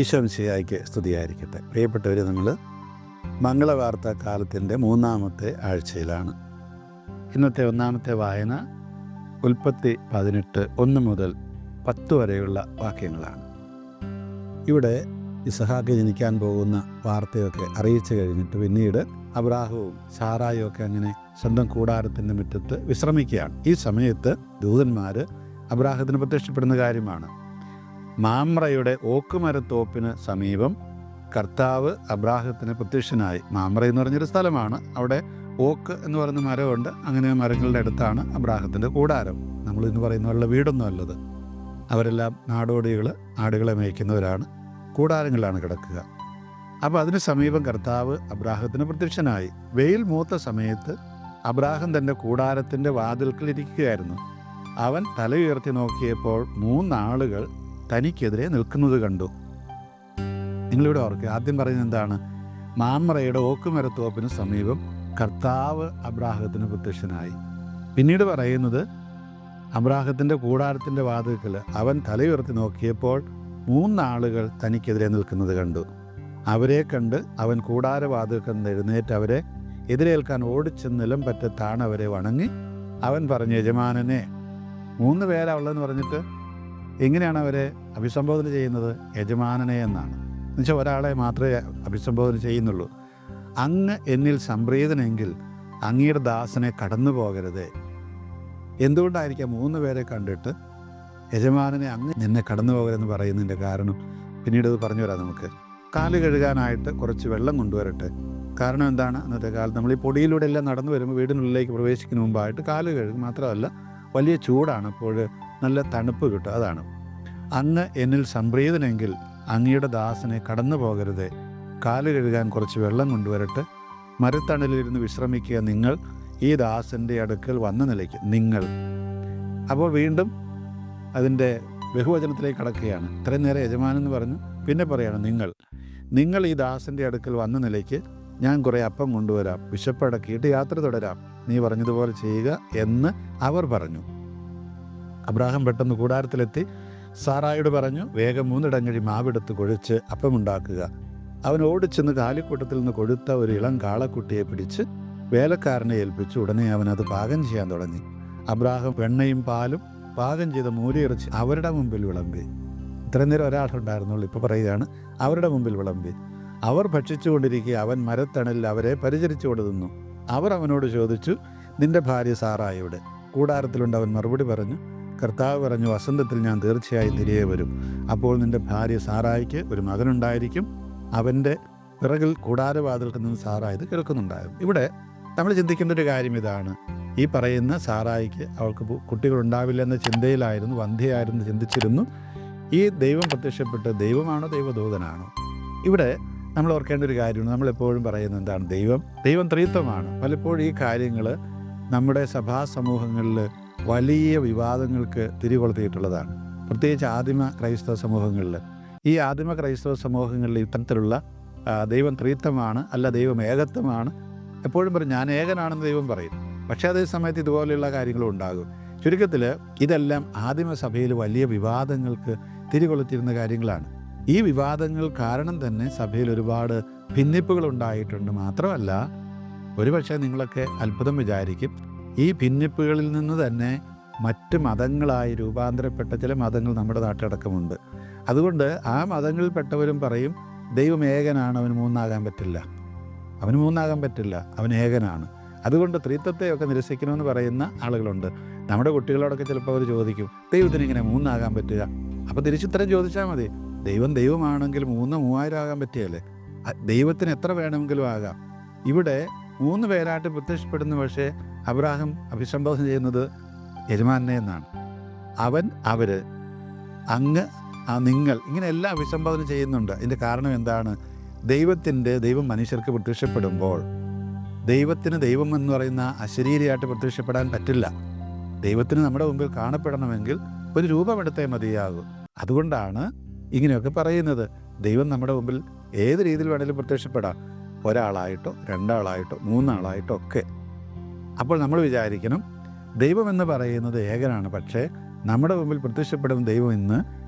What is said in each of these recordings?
ഈശോ മിശിഹായ്ക്ക് സ്തുതിയായിരിക്കട്ടെ. പ്രിയപ്പെട്ടവർ, നമ്മൾ മംഗളവാർത്താ കാലത്തിൻ്റെ 3-ാമത്തെ ആഴ്ചയിലാണ്. ഇന്നത്തെ 1-ാമത്തെ വായന ഉൽപ്പത്തി 18:1 മുതൽ 10 വരെയുള്ള വാക്യങ്ങളാണ്. ഇവിടെ ഇസഹാക്ക് ജനിക്കാൻ പോകുന്ന വാർത്തയൊക്കെ അറിയിച്ചു കഴിഞ്ഞിട്ട് പിന്നീട് അബ്രാഹവും സാറായും ഒക്കെ അങ്ങനെ സ്വന്തം കൂടാരത്തിൻ്റെ മുറ്റത്ത് വിശ്രമിക്കുകയാണ്. ഈ സമയത്ത് ദൂതന്മാർ അബ്രാഹത്തിന് പ്രത്യക്ഷപ്പെടുന്ന കാര്യമാണ്. മാമ്രയുടെ ഓക്കുമരത്തോപ്പിന് സമീപം കർത്താവ് അബ്രാഹത്തിന് പ്രത്യക്ഷനായി. മാമ്ര എന്ന് പറഞ്ഞൊരു സ്ഥലമാണ്. അവിടെ ഓക്ക് എന്ന് പറയുന്ന മരമുണ്ട്. അങ്ങനെ മരങ്ങളുടെ അടുത്താണ് അബ്രാഹത്തിൻ്റെ കൂടാരം. നമ്മൾ ഇന്ന് പറയുന്ന പോലെ വീടൊന്നും അല്ലത്. അവരെല്ലാം നാടോടികൾ, ആടുകളെ മേയ്ക്കുന്നവരാണ്. കൂടാരങ്ങളിലാണ് കിടക്കുക. അപ്പോൾ അതിന് സമീപം കർത്താവ് അബ്രാഹത്തിന് പ്രത്യക്ഷനായി. വെയിൽ മൂത്ത സമയത്ത് അബ്രാഹം തൻ്റെ കൂടാരത്തിൻ്റെ വാതിൽക്കൽ ഇരിക്കുകയായിരുന്നു. അവൻ തല ഉയർത്തി നോക്കിയപ്പോൾ 3 ആളുകൾ തനിക്കെതിരെ നിൽക്കുന്നത് കണ്ടു. നിങ്ങളിവിടെ ഓർക്കുക, ആദ്യം പറയുന്നത് എന്താണ്? മാമ്രയുടെ ഓക്കുമരത്തോപ്പിന് സമീപം കർത്താവ് അബ്രാഹത്തിന് പ്രത്യക്ഷനായി. പിന്നീട് പറയുന്നത് അബ്രാഹത്തിൻ്റെ കൂടാരത്തിൻ്റെ വാതിൽക്കൽ അവൻ തലയുയർത്തി നോക്കിയപ്പോൾ 3 ആളുകൾ തനിക്കെതിരെ നിൽക്കുന്നത് കണ്ടു. അവരെ കണ്ട് അവൻ കൂടാരവാതിൽക്കൽ നിന്ന് എഴുന്നേറ്റ് അവരെ എതിരേൽക്കാൻ ഓടിച്ച് നിലം പറ്റത്താണ് അവരെ വണങ്ങി. അവൻ പറഞ്ഞു, യജമാനനെ. 3 പേരാ ഉള്ളതെന്ന് പറഞ്ഞിട്ട് എങ്ങനെയാണ് അവരെ അഭിസംബോധന ചെയ്യുന്നത്? യജമാനനെ എന്നാണ്. എന്നുവെച്ചാൽ ഒരാളെ മാത്രമേ അഭിസംബോധന ചെയ്യുന്നുള്ളൂ. അങ്ങ് എന്നിൽ സംപ്രീതനെങ്കിൽ അങ്ങയുടെ ദാസനെ കടന്നു പോകരുതേ. എന്തുകൊണ്ടായിരിക്കാം 3 പേരെ കണ്ടിട്ട് യജമാനനെ അങ്ങ് എന്നെ കടന്നു പോകരുതെന്ന് പറയുന്നതിൻ്റെ കാരണം പിന്നീട് അത് പറഞ്ഞു വരാം. നമുക്ക് കാല് കഴുകാനായിട്ട് കുറച്ച് വെള്ളം കൊണ്ടുവരട്ടെ. കാരണം എന്താണ്? അന്നത്തെ കാലത്ത് നമ്മൾ ഈ പൊടിയിലൂടെ എല്ലാം നടന്നു വരുമ്പോൾ വീടിനുള്ളിലേക്ക് പ്രവേശിക്കുന്ന മുമ്പായിട്ട് കാല് കഴുകും. മാത്രമല്ല വലിയ ചൂടാണ്, അപ്പോൾ നല്ല തണുപ്പ് കിട്ടും. അതാണ് അങ്ങ് എന്നിൽ സംപ്രീതനെങ്കിൽ അങ്ങയുടെ ദാസനെ കടന്നു പോകരുതേ. കാല് കഴുകാൻ കുറച്ച് വെള്ളം കൊണ്ടുവരട്ടെ. മരത്തണലിരുന്ന് വിശ്രമിക്കുക നിങ്ങൾ ഈ ദാസൻ്റെ അടുക്കൽ വന്ന നിലയ്ക്ക്. നിങ്ങൾ അപ്പോൾ വീണ്ടും അതിൻ്റെ ബഹുവചനത്തിലേക്ക് കടക്കുകയാണ്. ഇത്രയും നേരം യജമാനെന്ന് പറഞ്ഞു, പിന്നെ പറയാണ് നിങ്ങൾ ഈ ദാസൻ്റെ അടുക്കൽ വന്ന നിലയ്ക്ക് ഞാൻ കുറേ അപ്പം കൊണ്ടുവരാം, വിശപ്പടക്കിയിട്ട് യാത്ര തുടരാം, നീ പറഞ്ഞതുപോലെ ചെയ്യുക എന്ന് അവർ പറഞ്ഞു. അബ്രാഹാം പെട്ടെന്ന് കൂടാരത്തിലെത്തി സാറായോട് പറഞ്ഞു, വേഗം 3 ഇടങ്ങഴി മാവെടുത്ത് കുഴച്ച് അപ്പമുണ്ടാക്കുക. അവൻ ഓടിച്ചെന്ന് കാലിക്കൂട്ടത്തിൽ നിന്ന് കൊഴുത്ത ഒരു ഇളം കാളക്കുട്ടിയെ പിടിച്ച് വേലക്കാരനെ ഏൽപ്പിച്ചു. ഉടനെ അവൻ അത് പാകം ചെയ്യാൻ തുടങ്ങി. അബ്രാഹാം വെണ്ണയും പാലും പാകം ചെയ്ത മൂരിയിറച്ചി അവരുടെ മുമ്പിൽ വിളമ്പി. ഇത്രയും നേരം ഒരാളുണ്ടായിരുന്നുള്ളൂ, ഇപ്പോൾ പറയുകയാണ് അവരുടെ മുമ്പിൽ വിളമ്പി. അവർ ഭക്ഷിച്ചുകൊണ്ടിരിക്കുക അവൻ മരത്തണലിൽ അവരെ പരിചരിച്ചുകൊണ്ട് നിന്നു. അവർ അവനോട് ചോദിച്ചു, നിന്റെ ഭാര്യ സാറായുടെ കൂടാരത്തിലുണ്ട്? അവൻ മറുപടി പറഞ്ഞു, കർത്താവ് പറഞ്ഞു, വസന്തത്തിൽ ഞാൻ തീർച്ചയായും തിരികെ വരും. അപ്പോൾ നിന്റെ ഭാര്യ സാറായിക്ക് ഒരു മകനുണ്ടായിരിക്കും. അവൻ്റെ പിറകിൽ കൂടാരവാതിൽക്ക് നിന്ന് സാറായത് കേൾക്കുന്നുണ്ടായിരുന്നു. ഇവിടെ നമ്മൾ ചിന്തിക്കേണ്ട ഒരു കാര്യം ഇതാണ്. ഈ പറയുന്ന സാറായിക്ക് അവൾക്ക് കുട്ടികളുണ്ടാവില്ല എന്ന ചിന്തയിലായിരുന്നു, വന്ധ്യയായിരുന്നു, ചിന്തിച്ചിരുന്നു. ഈ ദൈവം പ്രത്യക്ഷപ്പെട്ട് ദൈവമാണോ ദൈവദൂതനാണോ? ഇവിടെ നമ്മൾ ഓർക്കേണ്ട ഒരു കാര്യമാണ്. നമ്മളെപ്പോഴും പറയുന്നത് എന്താണ്? ദൈവം ത്രിത്വമാണ്. പലപ്പോഴും ഈ കാര്യങ്ങൾ നമ്മുടെ സഭാ സമൂഹങ്ങളിൽ വലിയ വിവാദങ്ങൾക്ക് തിരികൊളുത്തിയിട്ടുള്ളതാണ്. പ്രത്യേകിച്ച് ആദിമ ക്രൈസ്തവ സമൂഹങ്ങളിൽ. ഈ ആദിമ ക്രൈസ്തവ സമൂഹങ്ങളിൽ ഇത്തരത്തിലുള്ള ദൈവം ത്രിത്വമാണ്, അല്ല ദൈവം ഏകത്വമാണ്. എപ്പോഴും പറയും ഞാൻ ഏകനാണെന്ന് ദൈവം പറയും. പക്ഷേ അതേ സമയത്ത് ഇതുപോലെയുള്ള കാര്യങ്ങളും ഉണ്ടാകും. ചുരുക്കത്തിൽ ഇതെല്ലാം ആദിമസഭയിൽ വലിയ വിവാദങ്ങൾക്ക് തിരികൊളുത്തിയിരുന്ന കാര്യങ്ങളാണ്. ഈ വിവാദങ്ങൾ കാരണം തന്നെ സഭയിൽ ഒരുപാട് ഭിന്നിപ്പുകൾ ഉണ്ടായിട്ടുണ്ട്. മാത്രമല്ല, ഒരുപക്ഷെ നിങ്ങളൊക്കെ അത്ഭുതം വിചാരിക്കും, ഈ ഭിന്നിപ്പുകളിൽ നിന്ന് തന്നെ മറ്റ് മതങ്ങളായി രൂപാന്തരപ്പെട്ട ചില മതങ്ങൾ നമ്മുടെ നാട്ടിലടക്കമുണ്ട്. അതുകൊണ്ട് ആ മതങ്ങളിൽപ്പെട്ടവരും പറയും ദൈവം ഏകനാണ്, അവന് 3 ആകാൻ പറ്റില്ല, അവൻ ഏകനാണ്. അതുകൊണ്ട് ത്രിത്വത്തെയൊക്കെ നിരസിക്കണമെന്ന് പറയുന്ന ആളുകളുണ്ട്. നമ്മുടെ കുട്ടികളോടൊക്കെ ചിലപ്പോൾ അവർ ചോദിക്കും, ദൈവത്തിന് ഇങ്ങനെ 3 ആകാൻ പറ്റുക? അപ്പോൾ തിരിച്ചുത്തരം ചോദിച്ചാൽ മതി, ദൈവമാണെങ്കിൽ 3 ആകാൻ പറ്റിയല്ലേ? ദൈവത്തിന് എത്ര വേണമെങ്കിലും ആകാം. ഇവിടെ 3 പേരായിട്ട് പ്രത്യക്ഷപ്പെടുന്നു. പക്ഷേ അബ്രാഹാം അഭിസംബോധന ചെയ്യുന്നത് യജമാനെ എന്നാണ്. അവൻ, അവർ, അങ്ങ്, നിങ്ങൾ, ഇങ്ങനെ എല്ലാം അഭിസംബോധന ചെയ്യുന്നുണ്ട്. ഇതിൻ്റെ കാരണം എന്താണ്? ദൈവം മനുഷ്യർക്ക് പ്രത്യക്ഷപ്പെടുമ്പോൾ ദൈവത്തിന് ദൈവം എന്ന് പറയുന്ന അശരീരിയായിട്ട് പ്രത്യക്ഷപ്പെടാൻ പറ്റില്ല. ദൈവത്തിന് നമ്മുടെ മുമ്പിൽ കാണപ്പെടണമെങ്കിൽ ഒരു രൂപമെടുത്തേ മതിയാകും. അതുകൊണ്ടാണ് ഇങ്ങനെയൊക്കെ പറയുന്നത്. ദൈവം നമ്മുടെ മുമ്പിൽ ഏത് രീതിയിൽ വേണമെങ്കിലും പ്രത്യക്ഷപ്പെടാം. ഒരാളായിട്ടോ 2 ആളായിട്ടോ 3 ആളായിട്ടോ ഒക്കെ. അപ്പോൾ നമ്മൾ വിചാരിക്കണം ദൈവമെന്ന് പറയുന്നത് ഏകനാണ്. പക്ഷേ നമ്മുടെ മുമ്പിൽ പ്രത്യക്ഷപ്പെടുന്ന ദൈവം ഇന്ന്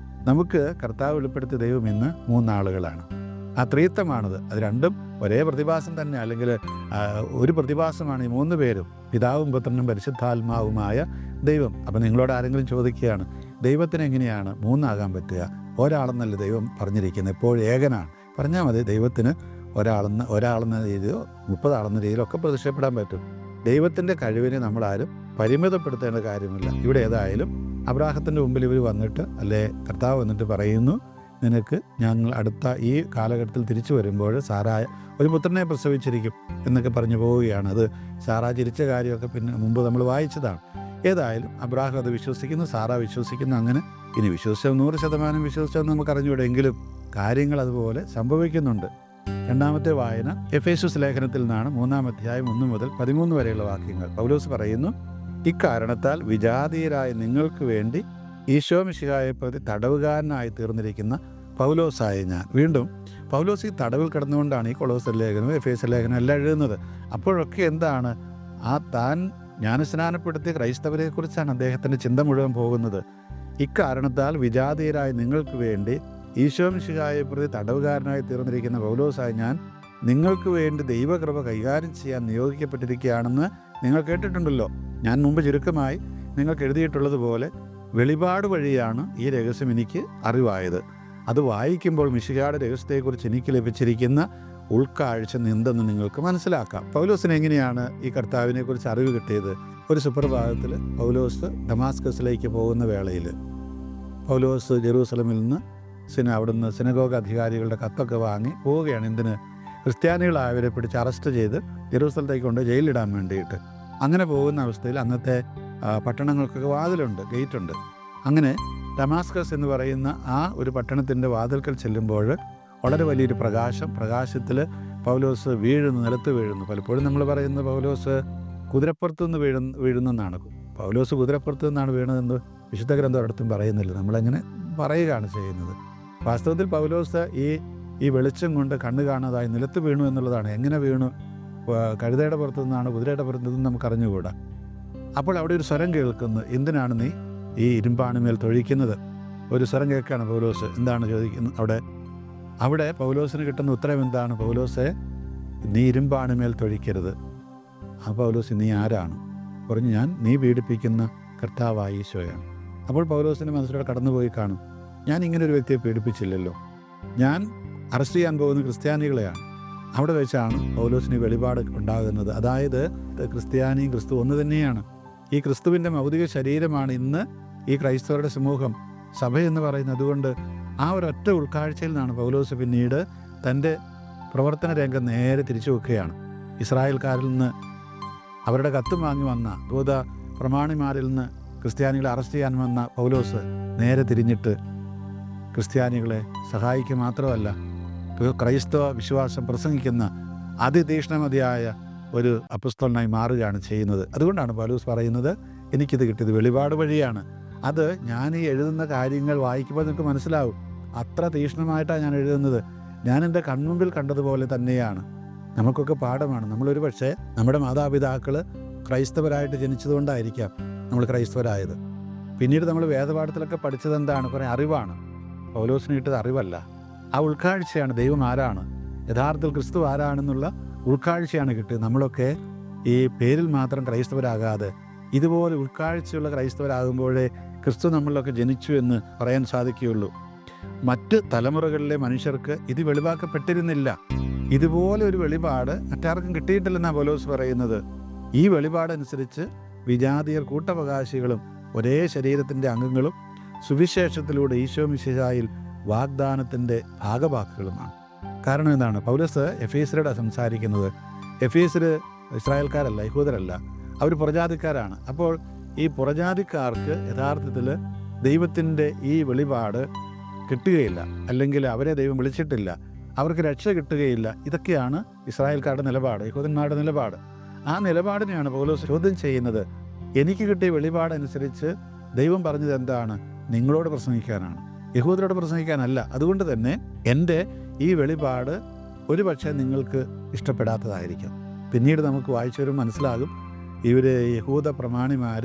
നമുക്ക് കർത്താവ് വെളിപ്പെടുത്തിയ ദൈവം ഇന്ന് മൂന്നാളുകളാണ്. ആ ത്രിത്വമാണത്. അത് രണ്ടും ഒരേ പ്രതിഭാസം തന്നെ, അല്ലെങ്കിൽ ഒരു പ്രതിഭാസമാണ് ഈ മൂന്ന് പേരും, പിതാവും പുത്രനും പരിശുദ്ധാത്മാവുമായ ദൈവം. അപ്പം നിങ്ങളോട് ആരെങ്കിലും ചോദിക്കുകയാണ്, ദൈവത്തിന് എങ്ങനെയാണ് മൂന്നാകാൻ പറ്റുക? ഒരാളെന്നല്ല ദൈവം പറഞ്ഞിരിക്കുന്നത്, എപ്പോഴും ഏകനാണ്. പറഞ്ഞാൽ മതി, ദൈവത്തിന് ഒരാളെന്ന രീതിയിലോ 30 ആളെന്ന രീതിയിലോ ഒക്കെ പ്രതിഷ്ഠപ്പെടാൻ പറ്റും. ദൈവത്തിൻ്റെ കഴിവിനെ നമ്മളാരും പരിമിതപ്പെടുത്തേണ്ട കാര്യമില്ല. ഇവിടെ ഏതായാലും അബ്രാഹത്തിൻ്റെ മുമ്പിൽ ഇവർ വന്നിട്ട്, അല്ലേ കർത്താവ് വന്നിട്ട് പറയുന്നു, നിനക്ക് ഞങ്ങൾ അടുത്ത ഈ കാലഘട്ടത്തിൽ തിരിച്ചു വരുമ്പോൾ സാറായ ഒരു പുത്രനെ പ്രസവിച്ചിരിക്കും എന്നൊക്കെ പറഞ്ഞു പോവുകയാണ്. അത് സാറാ ചിരിച്ച കാര്യമൊക്കെ പിന്നെ മുമ്പ് നമ്മൾ വായിച്ചതാണ്. ഏതായാലും അബ്രാഹം അത് വിശ്വസിക്കുന്നു, സാറാ വിശ്വസിക്കുന്നു. അങ്ങനെ ഇനി വിശ്വസിച്ചാൽ 100% വിശ്വസിച്ചെന്ന് നമുക്ക് അറിഞ്ഞുകൂടെ, എങ്കിലും കാര്യങ്ങൾ അതുപോലെ സംഭവിക്കുന്നുണ്ട്. രണ്ടാമത്തെ വായന എഫേസ്യസ് ലേഖനത്തിൽ നിന്നാണ്. 3-ാം അധ്യായം 1 മുതൽ 13 വരെയുള്ള വാക്യങ്ങൾ. പൗലോസ് പറയുന്നു, ഇക്കാരണത്താൽ വിജാതീയരായ നിങ്ങൾക്ക് വേണ്ടി ഈശോ മിശിഹായെ പ്രതി തടവുകാരനായി തീർന്നിരിക്കുന്ന പൗലോസായ ഞാൻ. വീണ്ടും പൗലോസ് ഈ തടവിൽ കിടന്നുകൊണ്ടാണ് ഈ കൊളോസ്യ ലേഖനവും എഫേസ്യ ലേഖനം എല്ലാം എഴുതുന്നത്. അപ്പോഴൊക്കെ എന്താണ് താൻ ജ്ഞാനസ്നാനപ്പെടുത്തിയ ക്രൈസ്തവരെക്കുറിച്ചാണ് അദ്ദേഹത്തിൻ്റെ ചിന്ത മുഴുവൻ പോകുന്നത്. ഇക്കാരണത്താൽ വിജാതീയരായ നിങ്ങൾക്ക് വേണ്ടി ഈശോ മിശിഹായെ പ്രതി തടവുകാരനായി തീർന്നിരിക്കുന്ന പൗലോസായ ഞാൻ നിങ്ങൾക്ക് വേണ്ടി ദൈവകൃപ കൈകാര്യം ചെയ്യാൻ നിയോഗിക്കപ്പെട്ടിരിക്കുകയാണെന്ന് നിങ്ങൾ കേട്ടിട്ടുണ്ടല്ലോ. ഞാൻ മുമ്പ് ചുരുക്കമായി നിങ്ങൾക്ക് എഴുതിയിട്ടുള്ളതുപോലെ വെളിപാട് വഴിയാണ് ഈ രഹസ്യം എനിക്ക് അറിവായത്. അത് വായിക്കുമ്പോൾ മിശിഹായുടെ രഹസ്യത്തെക്കുറിച്ച് എനിക്ക് ലഭിച്ചിരിക്കുന്ന ഉൾക്കാഴ്ച എന്തെന്ന് നിങ്ങൾക്ക് മനസ്സിലാക്കാം. പൗലോസിന് എങ്ങനെയാണ് ഈ കർത്താവിനെക്കുറിച്ച് അറിവ് കിട്ടിയത്? ഒരു സുപ്രഭാതത്തിൽ പൗലോസ് ദമാസ്കസിലേക്ക് പോകുന്ന വേളയിൽ പൗലോസ് ജെറൂസലമിൽ നിന്ന് അവിടുന്ന് സിനഗോഗ് അധികാരികളുടെ കത്തൊക്കെ വാങ്ങി പോവുകയാണ്. എന്തിന്? ക്രിസ്ത്യാനികളായവരെ പിടിച്ച് അറസ്റ്റ് ചെയ്ത് ജെറൂസലത്തേക്ക് കൊണ്ട് ജയിലിടാൻ വേണ്ടിയിട്ട്. അങ്ങനെ പോകുന്ന അവസ്ഥയിൽ അന്നത്തെ പട്ടണങ്ങൾക്കൊക്കെ വാതിലുണ്ട്, ഗേറ്റുണ്ട്. അങ്ങനെ ഡമാസ്കസ് എന്ന് പറയുന്ന ആ ഒരു പട്ടണത്തിൻ്റെ വാതിൽക്കൽ ചെല്ലുമ്പോൾ വളരെ വലിയൊരു പ്രകാശത്തിൽ പൗലോസ് നിലത്ത് വീഴുന്നു. പലപ്പോഴും നമ്മൾ പറയുന്നത് പൗലോസ് കുതിരപ്പുറത്തു നിന്ന് വീഴുന്നെന്നാണ്. പൗലോസ് കുതിരപ്പുറത്തു നിന്നാണ് വീണതെന്ന് വിശുദ്ധ ഗ്രന്ഥം ഒരിടത്തും പറയുന്നില്ല. നമ്മളങ്ങനെ പറയുകയാണ് ചെയ്യുന്നത്. വാസ്തവത്തിൽ പൗലോസ് ഈ വെളിച്ചം കൊണ്ട് കണ്ണ് കാണാതായി നിലത്ത് വീണു എന്നുള്ളതാണ്. എങ്ങനെ വീണു? കഴുതയുടെ പുറത്തു നിന്നാണ്, കുതിരയുടെ പുറത്തു നിന്നും നമുക്ക് അറിഞ്ഞുകൂടാ. അപ്പോൾ അവിടെ ഒരു സ്വരം കേൾക്കുന്നു, എന്തിനാണ് നീ ഈ ഇരുമ്പാണിമേൽ തൊഴിക്കുന്നത്? ഒരു സ്വരം കേൾക്കുകയാണ് പൗലോസ്. എന്താണ് ചോദിക്കുന്നത്? അവിടെ പൗലോസിന് കിട്ടുന്ന ഉത്തരം എന്താണ്? പൗലോസെ, നീ ഇരുമ്പാണിമേൽ തൊഴിക്കരുത്. ആ പൗലോസ്, നീ ആരാണ്? പറഞ്ഞു, ഞാൻ നീ പീഡിപ്പിക്കുന്ന കർത്താവായ ഈശോയാണ്. അപ്പോൾ പൗലോസിൻ്റെ മനസ്സിലൂടെ കടന്നുപോയി കാണും, ഞാൻ ഇങ്ങനെ ഒരു വ്യക്തിയെ പീഡിപ്പിച്ചില്ലല്ലോ, ഞാൻ അറസ്റ്റ് ചെയ്യാൻ പോകുന്ന ക്രിസ്ത്യാനികളെയാണ്. അവിടെ വെച്ചാണ് പൗലോസിന് വെളിപാട് ഉണ്ടാകുന്നത്. അതായത് ക്രിസ്ത്യാനിയും ക്രിസ്തു ഒന്ന് തന്നെയാണ്. ഈ ക്രിസ്തുവിൻ്റെ ഭൗതിക ശരീരമാണ് ഇന്ന് ഈ ക്രൈസ്തവരുടെ സമൂഹം, സഭ എന്ന് പറയുന്നത്. അതുകൊണ്ട് ആ ഒരൊറ്റ ഉൾക്കാഴ്ചയിൽ നിന്നാണ് പൗലോസ് പിന്നീട് തൻ്റെ പ്രവർത്തന രംഗം നേരെ തിരിച്ചു വെക്കുകയാണ്. ഇസ്രായേൽക്കാരിൽ നിന്ന് അവരുടെ കത്തും വാങ്ങി വന്ന യഹൂദ പ്രമാണിമാരിൽ നിന്ന് ക്രിസ്ത്യാനികളെ അറസ്റ്റ് ചെയ്യാൻ വന്ന പൗലോസ് നേരെ തിരിഞ്ഞിട്ട് ക്രിസ്ത്യാനികളെ സഹായിക്കുക മാത്രമല്ല, ക്രൈസ്തവ വിശ്വാസം പ്രസംഗിക്കുന്ന അതിതീക്ഷ്ണമതിയായ ഒരു അപ്പസ്തലനായി മാറുകയാണ് ചെയ്യുന്നത്. അതുകൊണ്ടാണ് പൗലോസ് പറയുന്നത്, എനിക്കിത് കിട്ടിയത് വെളിപാട് വഴിയാണ്. അത് ഞാൻ ഈ എഴുതുന്ന കാര്യങ്ങൾ വായിക്കുമ്പോൾ നിങ്ങൾക്ക് മനസ്സിലാവും, അത്ര തീക്ഷ്ണമായിട്ടാണ് ഞാൻ എഴുതുന്നത്. ഞാൻ എൻ്റെ കൺമുമ്പിൽ കണ്ടതുപോലെ തന്നെയാണ്. നമുക്കൊക്കെ പാഠമാണ്. നമ്മളൊരു പക്ഷേ നമ്മുടെ മാതാപിതാക്കൾ ക്രൈസ്തവരായിട്ട് ജനിച്ചതുകൊണ്ടായിരിക്കാം നമ്മൾ ക്രൈസ്തവരായത്. പിന്നീട് നമ്മൾ വേദപാഠത്തിലൊക്കെ പഠിച്ചത് എന്താണ്? കുറേ അറിവാണ്. പൗലോസിന് കിട്ടിയത് അറിവല്ല, ആ ഉൾക്കാഴ്ചയാണ്. ദൈവം ആരാണ്, യഥാർത്ഥത്തിൽ ക്രിസ്തു ആരാണെന്നുള്ള ഉൾക്കാഴ്ചയാണ് കിട്ടിയത്. നമ്മളൊക്കെ ഈ പേരിൽ മാത്രം ക്രൈസ്തവരാകാതെ ഇതുപോലെ ഉൾക്കാഴ്ചയുള്ള ക്രൈസ്തവരാകുമ്പോഴേ ക്രിസ്തു നമ്മളിലൊക്കെ ജനിച്ചു എന്ന് പറയാൻ സാധിക്കുകയുള്ളൂ. മറ്റ് തലമുറകളിലെ മനുഷ്യർക്ക് ഇത് വെളിവാക്കപ്പെട്ടിരുന്നില്ല. ഇതുപോലെ ഒരു വെളിപാട് മറ്റാർക്കും കിട്ടിയിട്ടില്ലെന്നാണ് പൗലോസ് പറയുന്നത്. ഈ വെളിപാടനുസരിച്ച് വിജാതിയർ കൂട്ടവകാശികളും ഒരേ ശരീരത്തിൻ്റെ അംഗങ്ങളും സുവിശേഷത്തിലൂടെ ഈശോ മിശിഹായിൽ വാഗ്ദാനത്തിൻ്റെ ഭാഗവാക്കുകളുമാണ്. കാരണം എന്താണ്? പൗലോസ് എഫേസ്യരോടാണ് സംസാരിക്കുന്നത്. എഫേസ്യർ ഇസ്രായേൽക്കാരല്ല, യഹൂദരല്ല, അവർ പുറജാതിക്കാരാണ്. അപ്പോൾ ഈ പുറജാതിക്കാർക്ക് യഥാർത്ഥത്തിൽ ദൈവത്തിൻ്റെ ഈ വെളിപാട് കിട്ടുകയില്ല, അല്ലെങ്കിൽ അവരെ ദൈവം വിളിച്ചിട്ടില്ല, അവർക്ക് രക്ഷ കിട്ടുകയില്ല. ഇതൊക്കെയാണ് ഇസ്രായേൽക്കാരുടെ നിലപാട്, യഹൂദന്മാരുടെ നിലപാട്. ആ നിലപാടിനെയാണ് പൗലോസ് ചോദ്യം ചെയ്യുന്നത്. എനിക്ക് കിട്ടിയ വെളിപാടനുസരിച്ച് ദൈവം പറഞ്ഞത് എന്താണ്? നിങ്ങളോട് പ്രസംഗിക്കാനാണ്, യഹൂദരോട് പ്രസംഗിക്കാനല്ല. അതുകൊണ്ട് തന്നെ എൻ്റെ ഈ വെളിപാട് ഒരു പക്ഷേ നിങ്ങൾക്ക് ഇഷ്ടപ്പെടാത്തതായിരിക്കും. പിന്നീട് നമുക്ക് വായിച്ചവരും മനസ്സിലാകും, ഇവർ യഹൂദ പ്രമാണിമാർ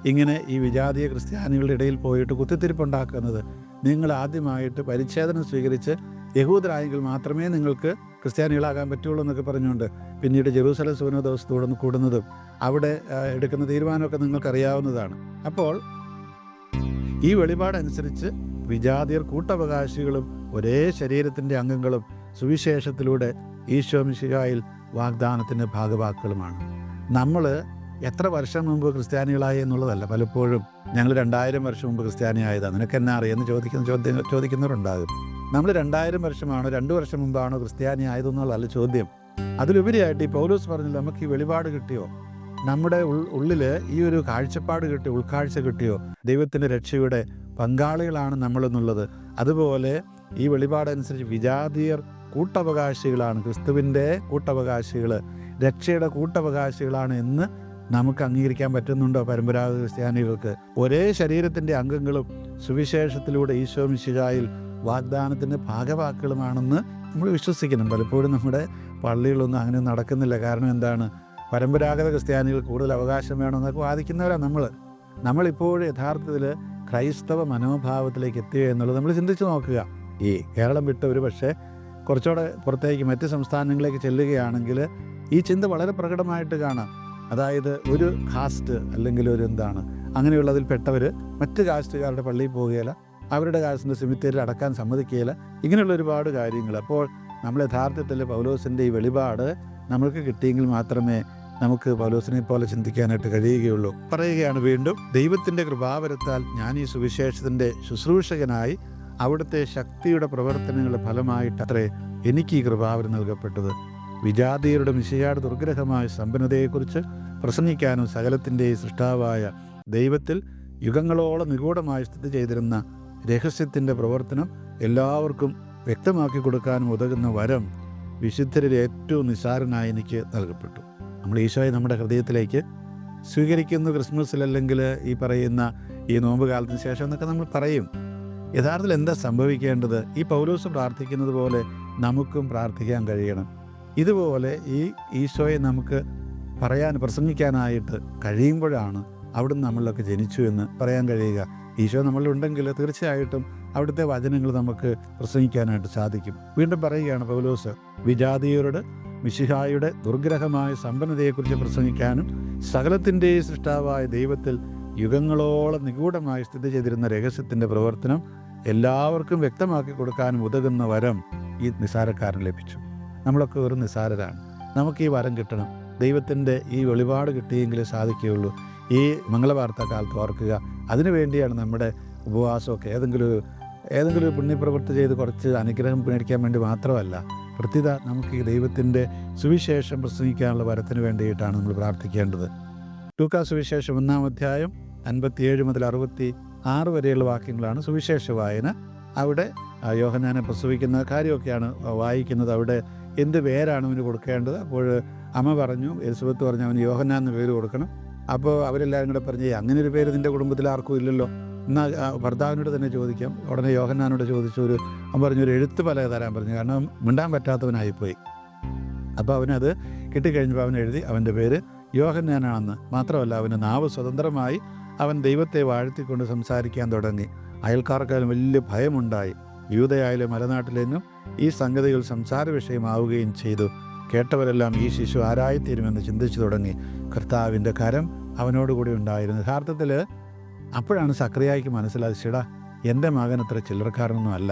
ഇങ്ങനെ ഈ വിജാതീയ ക്രിസ്ത്യാനികളുടെ ഇടയിൽ പോയിട്ട് കുത്തിത്തിരിപ്പുണ്ടാക്കുന്നത് നിങ്ങൾ ആദ്യമായിട്ട് പരിച്ഛേദനം സ്വീകരിച്ച് യഹൂദരായെങ്കിൽ മാത്രമേ നിങ്ങൾക്ക് ക്രിസ്ത്യാനികളാകാൻ പറ്റുള്ളൂ എന്നൊക്കെ പറഞ്ഞുകൊണ്ട് പിന്നീട് ജെറൂസലം സുവർണ്ണ ദിവസത്തോടൊന്ന് കൂടുന്നതും അവിടെ എടുക്കുന്ന തീരുമാനമൊക്കെ നിങ്ങൾക്കറിയാവുന്നതാണ്. അപ്പോൾ ഈ വെളിപാടനുസരിച്ച് വിജാതിയർ കൂട്ടവകാശികളും ഒരേ ശരീരത്തിൻ്റെ അംഗങ്ങളും സുവിശേഷത്തിലൂടെ ഈശോ മിശിഹായിൽ വാഗ്ദാനത്തിൻ്റെ ഭാഗവാക്കുകളുമാണ്. നമ്മൾ എത്ര വർഷം മുമ്പ് ക്രിസ്ത്യാനികളായി എന്നുള്ളതല്ല, പലപ്പോഴും ഞങ്ങൾ 2000 വർഷം മുമ്പ് ക്രിസ്ത്യാനിയായതാണ്, നിനക്ക് എന്നാ അറിയാമെന്ന് ചോദിക്കുന്നവരുണ്ടാകും. നമ്മൾ 2000 വർഷമാണോ 2 വർഷം മുമ്പാണോ ക്രിസ്ത്യാനി ആയതെന്നുള്ളതല്ല ചോദ്യം. അതിലുപരിയായിട്ട് ഈ പൗലോസ് പറഞ്ഞില്ല, നമുക്ക് ഈ വെളിപാട് കിട്ടിയോ, നമ്മുടെ ഉള്ളിൽ ഈ ഒരു കാഴ്ചപ്പാട് കിട്ടിയോ, ഉൾക്കാഴ്ച കിട്ടിയോ, ദൈവത്തിൻ്റെ രക്ഷയുടെ പങ്കാളികളാണ് നമ്മളെന്നുള്ളത്. അതുപോലെ ഈ വെളിപാടനുസരിച്ച് വിജാതിയർ കൂട്ടവകാശികളാണ്, ക്രിസ്തുവിൻ്റെ കൂട്ടവകാശികൾ, രക്ഷയുടെ കൂട്ടവകാശികളാണ് എന്ന് നമുക്ക് അംഗീകരിക്കാൻ പറ്റുന്നുണ്ടോ? പരമ്പരാഗത ക്രിസ്ത്യാനികൾക്ക് ഒരേ ശരീരത്തിൻ്റെ അംഗങ്ങളും സുവിശേഷത്തിലൂടെ ഈശോ മിശിഹായിൽ വാഗ്ദാനത്തിൻ്റെ ഭാഗവാക്കുകളുമാണെന്ന് നമ്മൾ വിശ്വസിക്കണം. പലപ്പോഴും നമ്മുടെ പള്ളികളൊന്നും അങ്ങനെ നടക്കുന്നില്ല. കാരണം എന്താണ്? പരമ്പരാഗത ക്രിസ്ത്യാനികൾ കൂടുതൽ അവകാശം വേണമെന്നൊക്കെ വാദിക്കുന്നവരാണ് നമ്മളിപ്പോഴും യഥാർത്ഥത്തിൽ ക്രൈസ്തവ മനോഭാവത്തിലേക്ക് എത്തുക എന്നുള്ളത് നമ്മൾ ചിന്തിച്ച് നോക്കുക. ഈ കേരളം വിട്ട് ഒരു പക്ഷേ കുറച്ചുകൂടെ പുറത്തേക്ക് മറ്റ് സംസ്ഥാനങ്ങളിലേക്ക് ചെല്ലുകയാണെങ്കിൽ ഈ ചിന്ത വളരെ പ്രകടമായിട്ട് കാണാം. അതായത് ഒരു കാസ്റ്റ് അല്ലെങ്കിൽ ഒരു അങ്ങനെയുള്ളതിൽ പെട്ടവർ മറ്റ് കാസ്റ്റുകാരുടെ പള്ളിയിൽ പോവുകയില്ല, അവരുടെ കാസ്റ്റിൻ്റെ സെമിത്തേരിൽ അടക്കാൻ സമ്മതിക്കുകയില്ല, ഇങ്ങനെയുള്ള ഒരുപാട് കാര്യങ്ങൾ. അപ്പോൾ നമ്മൾ യഥാർത്ഥത്തിൽ പൗലോസിൻ്റെ ഈ വെളിപാട് നമ്മൾക്ക് കിട്ടിയെങ്കിൽ മാത്രമേ നമുക്ക് പൗലോസിനെ പോലെ ചിന്തിക്കാനായിട്ട് കഴിയുകയുള്ളൂ. പറയുകയാണ് വീണ്ടും, ദൈവത്തിൻ്റെ കൃപാവരത്താൽ ഞാൻ ഈ സുവിശേഷത്തിൻ്റെ ശുശ്രൂഷകനായി അവിടുത്തെ ശക്തിയുടെ പ്രവർത്തനങ്ങളുടെ ഫലമായിട്ടത്രേ എനിക്ക് ഈ കൃപാവരം നൽകപ്പെട്ടത്. വിജാതിയരുടെ മിശിഹായുടെ ദുർഗ്രഹമായ സമ്പന്നതയെക്കുറിച്ച് പ്രസംഗിക്കാനും സകലത്തിൻ്റെ സൃഷ്ടാവായ ദൈവത്തിൽ യുഗങ്ങളോളം നിഗൂഢമായി സ്ഥിതി ചെയ്തിരുന്ന രഹസ്യത്തിൻ്റെ പ്രവർത്തനം എല്ലാവർക്കും വ്യക്തമാക്കി കൊടുക്കാനും ഉതകുന്ന വരം വിശുദ്ധരിൽ ഏറ്റവും നിസ്സാരനായി എനിക്ക് നൽകപ്പെട്ടു. നമ്മൾ ഈശോയെ നമ്മുടെ ഹൃദയത്തിലേക്ക് സ്വീകരിക്കുന്നു ക്രിസ്മസിൽ, അല്ലെങ്കിൽ ഈ പറയുന്ന ഈ നോമ്പ് കാലത്തിന് ശേഷം എന്നൊക്കെ നമ്മൾ പറയും. യഥാർത്ഥത്തിൽ എന്താ സംഭവിക്കേണ്ടത്? ഈ പൗലോസ് പ്രാർത്ഥിക്കുന്നത് പോലെ നമുക്കും പ്രാർത്ഥിക്കാൻ കഴിയണം. ഇതുപോലെ ഈ ഈശോയെ നമുക്ക് പ്രസംഗിക്കാനായിട്ട് കഴിയുമ്പോഴാണ് അവിടുന്ന് നമ്മളിലൊക്കെ ജനിച്ചു എന്ന് പറയാൻ കഴിയുക. ഈശോ നമ്മളിലുണ്ടെങ്കിൽ തീർച്ചയായിട്ടും അവിടുത്തെ വചനങ്ങൾ നമുക്ക് പ്രസംഗിക്കാനായിട്ട് സാധിക്കും. വീണ്ടും പറയുകയാണ് പൗലോസ്, വിജാതിയരുടെ മിശിഹായുടെ ദുർഗ്രഹമായ സമ്പന്നതയെക്കുറിച്ച് പ്രസംഗിക്കാനും സകലത്തിൻ്റെ സൃഷ്ടാവായ ദൈവത്തിൽ യുഗങ്ങളോളം നിഗൂഢമായി സ്ഥിതി ചെയ്തിരുന്ന രഹസ്യത്തിൻ്റെ പ്രവർത്തനം എല്ലാവർക്കും വ്യക്തമാക്കി കൊടുക്കാനും ഉതകുന്ന വരം ഈ നിസാരക്കാരൻ ലഭിച്ചു. നമ്മളൊക്കെ ഒരു നിസാരരാണ്. നമുക്ക് ഈ വരം കിട്ടണം. ദൈവത്തിൻ്റെ ഈ വെളിപാട് കിട്ടിയെങ്കിലേ സാധിക്കുകയുള്ളൂ. ഈ മംഗളവാർത്ത കാലത്ത് ഓർക്കുക, അതിനുവേണ്ടിയാണ് നമ്മുടെ ഉപവാസമൊക്കെ. ഏതെങ്കിലും ഒരു പുണ്യപ്രവൃത്തി ചെയ്ത് കുറച്ച് അനുഗ്രഹം മേടിക്കാൻ വേണ്ടി മാത്രമല്ല, പ്രത്യേക നമുക്ക് ഈ ദൈവത്തിൻ്റെ സുവിശേഷം പ്രസംഗിക്കാനുള്ള വരത്തിന് വേണ്ടിയിട്ടാണ് നമ്മൾ പ്രാർത്ഥിക്കേണ്ടത്. ലൂക്കാ സുവിശേഷം 1-ാം അധ്യായം 57 മുതൽ 66 വരെയുള്ള വാക്യങ്ങളാണ് സുവിശേഷ വായന. അവിടെ യോഹന്നാനെ പ്രസവിക്കുന്ന കാര്യമൊക്കെയാണ് വായിക്കുന്നത്. അവിടെ എന്ത് പേരാണ് അവന് കൊടുക്കേണ്ടത്? അപ്പോൾ അമ്മ പറഞ്ഞു, എലിസബത്ത് പറഞ്ഞു, അവന് യോഹന്നാൻ എന്ന് പേര് കൊടുക്കണം. അപ്പോൾ അവരെല്ലാവരും കൂടെ പറഞ്ഞ്, അങ്ങനെ ഒരു പേര് നിൻ്റെ കുടുംബത്തിൽ ആർക്കും ഇല്ലല്ലോ, എന്നാൽ ഭർത്താവിനോട് തന്നെ ചോദിക്കാം. ഉടനെ യോഹന്നാനോട് ചോദിച്ചു. അവൻ പറഞ്ഞു, ഒരു എഴുത്ത് പലക തരാൻ പറഞ്ഞു. കാരണം മിണ്ടാൻ പറ്റാത്തവനായിപ്പോയി. അപ്പോൾ അവനത് കിട്ടിക്കഴിഞ്ഞപ്പോൾ അവൻ എഴുതി, അവൻ്റെ പേര് യോഹന്നാനാണെന്ന്. മാത്രമല്ല, അവന് നാവ് സ്വതന്ത്രമായി അവൻ ദൈവത്തെ വാഴ്ത്തിക്കൊണ്ട് സംസാരിക്കാൻ തുടങ്ങി. അയൽക്കാർക്കാലും വലിയ ഭയമുണ്ടായി. യൂദയായാലും മലനാട്ടിലെങ്ങും ഈ സംഗതികൾ സംസാര വിഷയമാവുകയും ചെയ്തു. കേട്ടവരെല്ലാം ഈ ശിശു ആരായിത്തീരുമെന്ന് ചിന്തിച്ചു തുടങ്ങി. കർത്താവിൻ്റെ കരം അവനോടുകൂടി ഉണ്ടായിരുന്നു. യഥാർത്ഥത്തിൽ അപ്പോഴാണ് സക്രിയായിക്ക് മനസ്സിലായത്, ചേടാ, എൻ്റെ മകൻ അത്ര ചില്ലറക്കാരനൊന്നും അല്ല.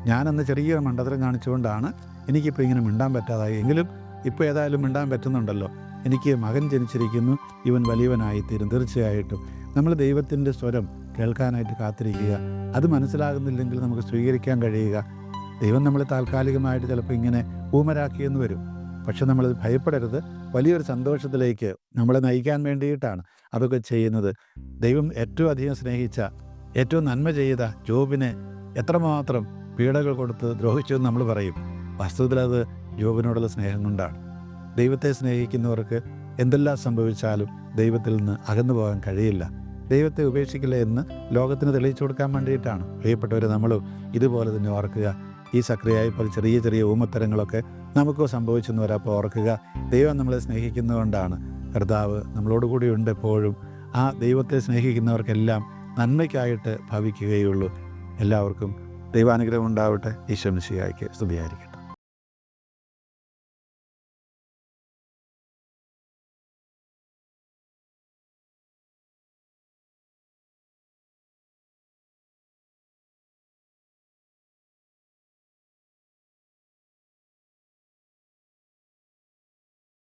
ഞാനന്ന് ചെറിയ മണ്ടത്തരം കാണിച്ചുകൊണ്ടാണ് എനിക്കിപ്പോൾ ഇങ്ങനെ മിണ്ടാൻ പറ്റാതായി. എങ്കിലും ഇപ്പോൾ ഏതായാലും മിണ്ടാൻ പറ്റുന്നുണ്ടല്ലോ. എനിക്ക് മകൻ ജനിച്ചിരിക്കുന്നു, ഇവൻ വലിയവനായിത്തീരും. തീർച്ചയായിട്ടും നമ്മൾ ദൈവത്തിൻ്റെ സ്വരം കേൾക്കാനായിട്ട് കാത്തിരിക്കുക. അത് മനസ്സിലാകുന്നില്ലെങ്കിൽ നമുക്ക് സ്വീകരിക്കാൻ കഴിയുക. ദൈവം നമ്മളെ താൽക്കാലികമായിട്ട് ചിലപ്പോൾ ഇങ്ങനെ ഊമരാക്കിയെന്ന് വരും. പക്ഷെ നമ്മളത് ഭയപ്പെടരുത്. വലിയൊരു സന്തോഷത്തിലേക്ക് നമ്മളെ നയിക്കാൻ വേണ്ടിയിട്ടാണ് അതൊക്കെ ചെയ്യുന്നത്. ദൈവം ഏറ്റവും അധികം സ്നേഹിച്ച, ഏറ്റവും നന്മ ചെയ്ത ജോബിനെ എത്രമാത്രം പീഡകൾ കൊടുത്ത് ദ്രോഹിച്ചു എന്ന് നമ്മൾ പറയും. വാസ്തവത്തിൽ അത് ജോബിനോടുള്ള സ്നേഹം കൊണ്ടാണ്. ദൈവത്തെ സ്നേഹിക്കുന്നവർക്ക് എന്തെല്ലാം സംഭവിച്ചാലും ദൈവത്തിൽ നിന്ന് അകന്നു പോകാൻ കഴിയില്ല. ദൈവത്തെ ഉപേക്ഷിക്കില്ല എന്ന് ലോകത്തിന് തെളിയിച്ചു കൊടുക്കാൻ വേണ്ടിയിട്ടാണ്. പ്രിയപ്പെട്ടവർ, നമ്മളും ഇതുപോലെ തന്നെ ഓർക്കുക. ഈ സക്രിയായപ്പോൾ ചെറിയ ചെറിയ ഊമത്തരങ്ങളൊക്കെ നമുക്കോ സംഭവിച്ചെന്ന് വരാം. അപ്പോൾ ഓർക്കുക, ദൈവം നമ്മളെ സ്നേഹിക്കുന്നതുകൊണ്ടാണ്. കർത്താവ് നമ്മളോട് കൂടി ഉണ്ട് എപ്പോഴും. ആ ദൈവത്തെ സ്നേഹിക്കുന്നവർക്കെല്ലാം നന്മയ്ക്കായിട്ട് ഭവിക്കുകയുള്ളൂ. എല്ലാവർക്കും ദൈവാനുഗ്രഹം ഉണ്ടാവട്ടെ. ഈശോ മിശിഹായ്ക്ക് സ്തുതിയായിരിക്കട്ടെ.